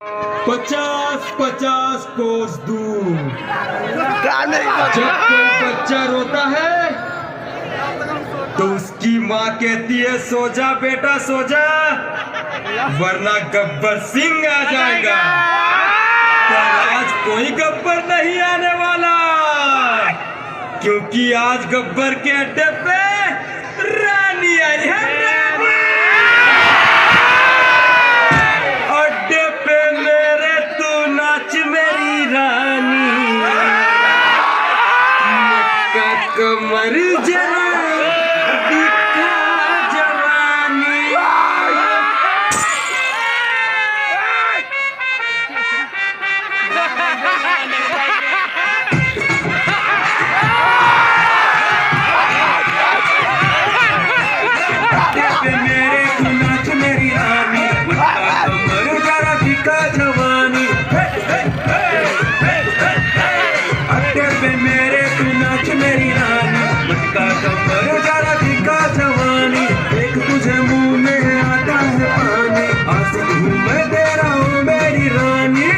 50-50 कोस दूर जब कोई बच्चा रोता है तो उसकी माँ कहती है सो जा बेटा सो जा, वरना गब्बर सिंह आ जाएगा। पर आज कोई गब्बर नहीं आने वाला, क्योंकि आज गब्बर के अड्डे पे रानी आई है। रानी अड्डे पे मेरे तू नाच मेरी रानी, मक्का कमर जरा दिखा जवानी। मेरे तू नाच मेरी रानी, मक्का कमर जरा दिखा जवानी। अड्डे पे मेरे तू नाच मेरी रानी, मक्का कमर जरा दिखा जवानी। एक तुझे मुंह में आता है पानी, आशिक हूँ मैं तेरा हूँ मेरी रानी।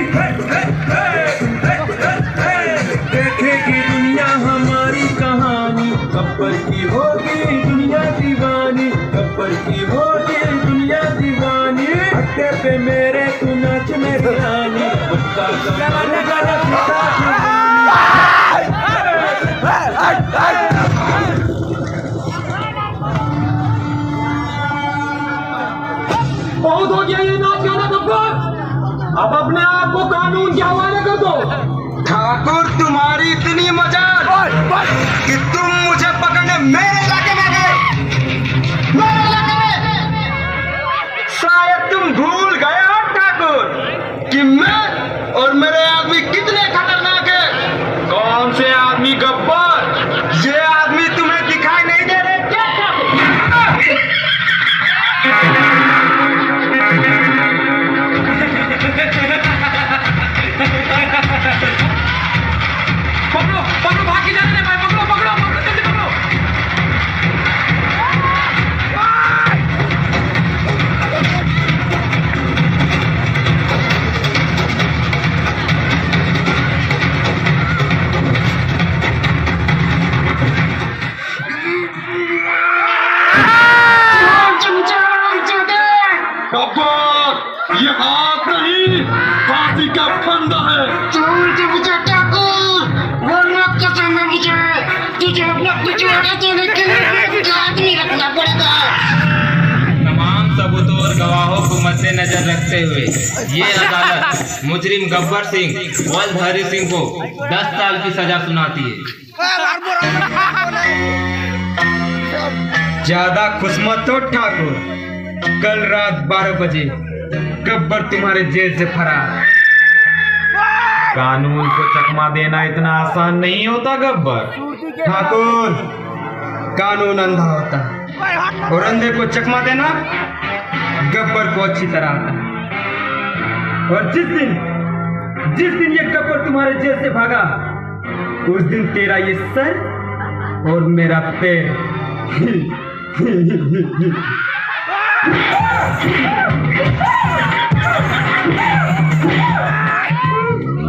देखेगी दुनिया हमारी कहानी, गब्बर की होगी दुनिया दीवानी, गब्बर की होगी दुनिया दीवानी। अड्डे पे मेरे तू नाच मेरी रानी, मक्का कमर जरा दिखा जवानी। बहुत हो गया ये नाच गाना गब्बर, अब अपने आप को कानून के हवाले कर दो। ठाकुर तुम्हारी इतनी मजाल कि तुम मुझे पकड़ने मेरे इलाके में गए। मेरे इलाके में शायद तुम भूल गए हो ठाकुर कि मैं और मेरे आदमी कितने खतरनाक हैं। कौन से आदमी गब्बर? ये आदमी तुम्हें दिखाई नहीं दे रहे क्या ठाकुर? पकड़ो पकड़ो, भाग के जाने भाई, पकड़ो पकड़ो पकड़ो, जल्दी पकड़ो। गब्बर ये हाथ नहीं, फांसी का फंदा है। तुझे अपना पिछवाड़ा तोड़ने के लिए एक आदमी रखना पड़ेगा। तमाम सबूतों और गवाहों को मद्देनजर रखते हुए ये अदालत मुजरिम गब्बर सिंह वल्द हरी सिंह को 10 साल की सजा सुनाती है। ज्यादा खुशमत हो ठाकुर, कल रात 12 बजे गब्बर तुम्हारे जेल से फरार। कानून को चकमा देना इतना आसान नहीं होता गब्बर। ठाकुर कानून अंधा होता है और अंधे को चकमा देना गब्बर को अच्छी तरह आता है। और जिस दिन ये गब्बर तुम्हारे जेल से भागा, उस दिन तेरा ये सर और मेरा पैर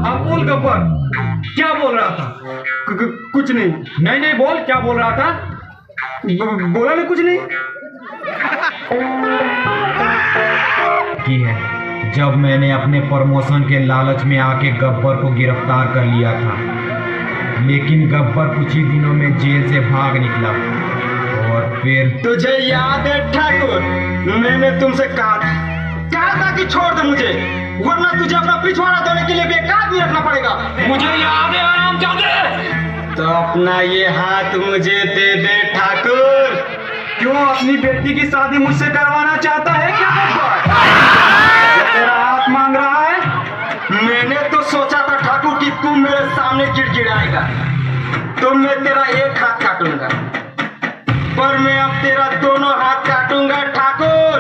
अब बोल गब्बर, क्या बोल रहा था? कुछ नहीं। नहीं नहीं बोल, क्या बोल रहा था? बोला ना कुछ नहीं। की है जब मैंने अपने प्रमोशन के लालच में आके गब्बर को गिरफ्तार कर लिया था, लेकिन गब्बर कुछ ही दिनों में जेल से भाग निकला। और फिर तुझे याद है ठाकुर, मैंने तुमसे कहा था कि छोड़ दे मुझे, वरना तुझे अपना पिछवाड़ा धोने के लिए भी एक आदमी रखना पड़ेगा। मुझे याद है आराम जादे। तो अपना ये हाथ मुझे दे दे ठाकुर। क्यों अपनी बेटी की शादी मुझसे करवाना चाहता है क्या गब्बर? तेरा हाथ मांग रहा है। मैंने तो सोचा था ठाकुर कि तू मेरे सामने गिड़गिड़ाएगा तो मैं तेरा एक हाथ काटूंगा, पर मैं अब तेरा दोनों हाथ काटूंगा ठाकुर।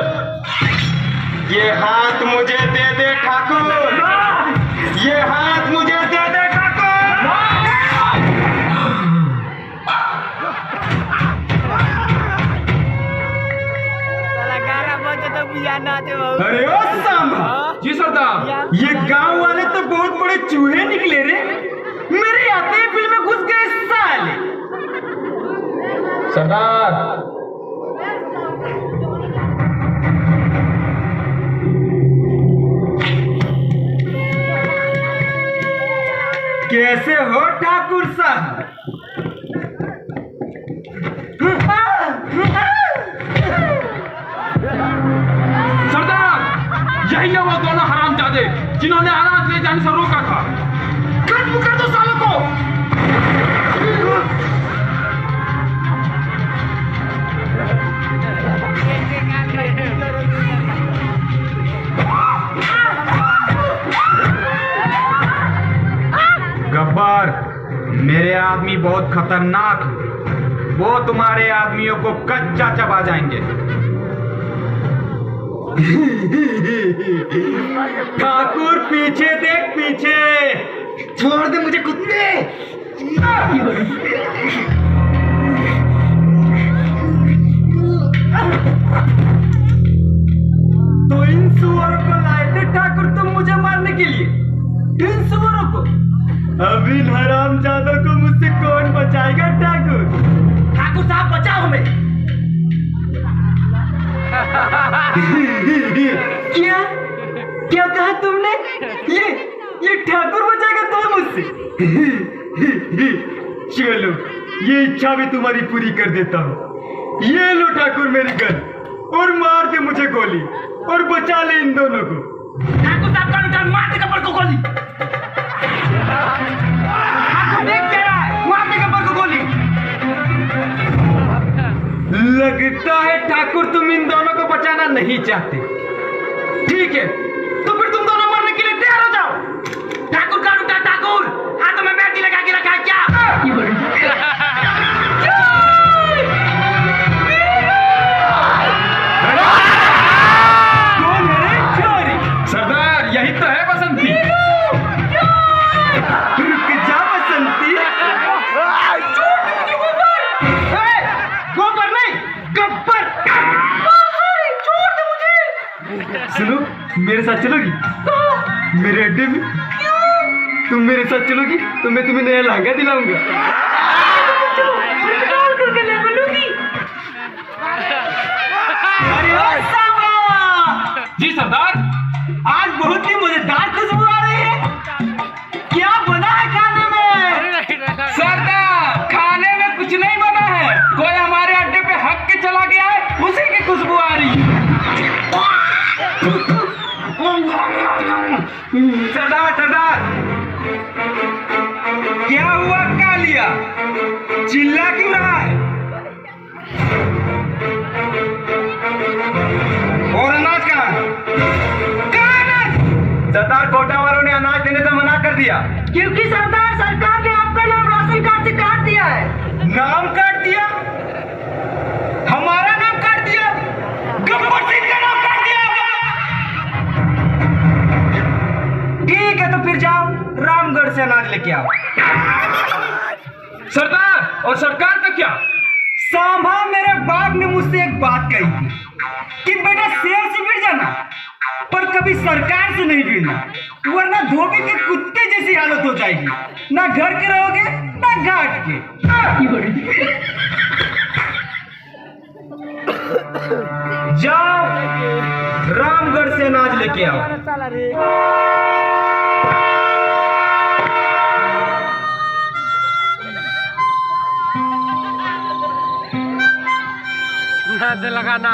ये हाथ मुझे दे दे ठाकुर, ये हाथ मुझे दे दे ठाकुर। अरे ओ सांबा जी सरदार, ये गांव वाले तो बहुत बड़े चूहे निकले रे, मेरे आते ही बिल में घुस गए साले। सरदार, कैसे हो ठाकुर साहब? सरदार, यही है वो दोनों हरामजादे जिन्होंने अनाज ले जाने से रोका था। खत्म कर दो सालों को। गब्बर, मेरे आदमी बहुत खतरनाक है, वो तुम्हारे आदमियों को कच्चा चबा जाएंगे। ठाकुर पीछे देख, पीछे। छोड़ दे मुझे कुत्ते। तो इन सुअरों को लाए थे ठाकुर तुम मुझे मारने के लिए? इन सुअरों को? अब इन हरामजादों को मुझसे कौन बचाएगा ठाकुर? ठाकुर साहब बचाओ हमें। क्या क्या कहा तुमने? ये ठाकुर बचाएगा तुम्हें मुझसे? चलो, ये इच्छा भी तुम्हारी पूरी कर देता हूँ। ये लो ठाकुर मेरी गन, और मार दे मुझे गोली, और बचा ले इन दोनों को। ठाकुर साहब का मार दे गब्बर को गोली। ठाकुर देख क्या रहा है? मार दे गब्बर को गोली। लगता है ठाकुर तुम इन दोनों को बचाना नहीं चाहते। ठीक है, तो फिर तुम दोनों मरने के लिए तैयार हो जाओ। ठाकुर का उठा, ठाकुर हाथों में बैठी लगा के रखा है क्या? कौन है चोरी? सरदार, यही तो है बसंती। रुक जा बसंती। गोबर नहीं, गब्बर। छोड़ दे मुझे। सुनो, मेरे साथ चलोगी? मेरे अड्डे में? तुम मेरे साथ चलोगी तो मैं तुम्हें नया लहंगा दिलाऊंगा। अरे जी सरदार, आज बहुत ही मजेदार खुशबू आ रही है। क्या बना है खाने में? सरदार, खाने में कुछ नहीं बना है, कोई हमारे अड्डे पे हक के चला गया है, उसी की खुशबू आ रही है। सरदार, क्या हुआ कालिया? चिल्ला क्यों रहा है? और अनाज कहाँ है? सरदार, कोटा वालों ने अनाज देने से मना कर दिया। क्योंकि सरदार, सरकार ने आपका नाम राशन कार्ड से काट दिया है। नाम काट दिया? हमारा नाम काट दिया? गब्बर सिंह का नाम काट दिया? ठीक है, तो फिर जाओ रामगढ़ से अनाज लेके आओ। सरदार, और सरकार का क्या? सांभा मेरे बाप ने मुझसे एक बात कही थी कि बेटा शेर से भिड़ जाना, पर कभी सरकार से नहीं भिड़ना, वरना धोबी के कुत्ते जैसी हालत हो जाएगी। ना घर के रहोगे ना घाट के। जाओ रामगढ़ से अनाज लेके आओ। लगाना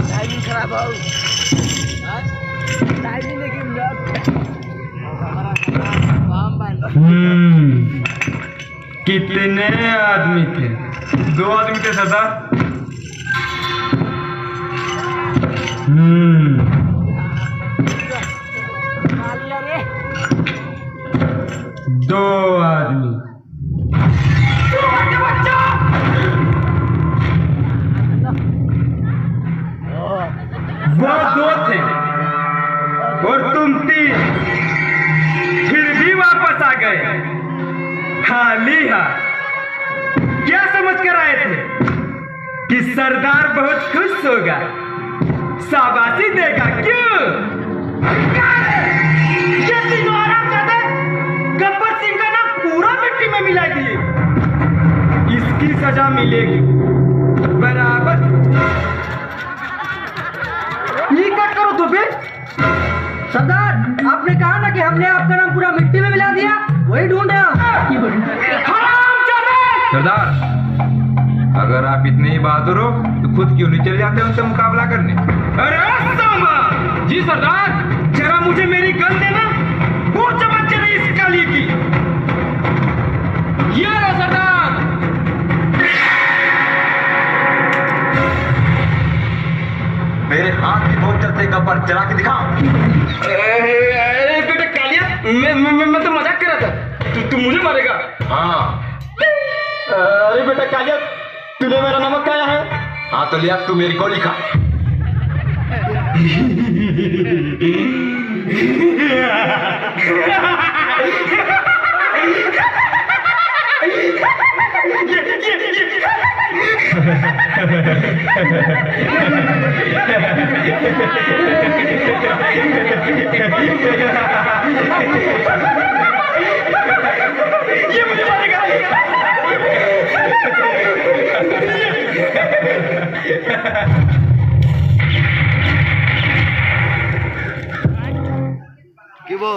टाइमिंग खराब हो, टाइमिंग लेकिन कितने आदमी थे? 2 आदमी थे सरदार। दो आदमी। वो 2 थे और तुम 3, फिर भी वापस आ गए खाली हाथ। क्या समझ कर आए थे? कि सरदार बहुत खुश होगा, शाबाशी देगा। क्यों? ये तीनों हरामजादे गब्बर सिंह का नाम पूरा मिट्टी में मिला दिए। इसकी सजा मिलेगी बराबर। ये क्या करो तो बे? सरदार, आपने कहा ना कि हमने आपका नाम पूरा मिट्टी में मिला दिया, वही ढूंढ रहे हैं। सरदार, अगर आप इतने ही बहादुर हो तो खुद क्यों नहीं चले जाते उनसे मुकाबला करने? अरे सांबा! जी सरदार। जरा मुझे मेरी गन देना, वो चमक चली इस काली की। ये लो सरदार। मेरे हाथ की बहुत चलते गब्बर, चला के दिखा। बेटा कालिया, मैं तो मजाक कर रहा था। तू मुझे मारेगा? हाँ अरे बेटा कालिया, तूने मेरा नमक खाया है? हाँ, तो लिया तू मेरी गोली खा। ये मुझे मारेगा। कि वो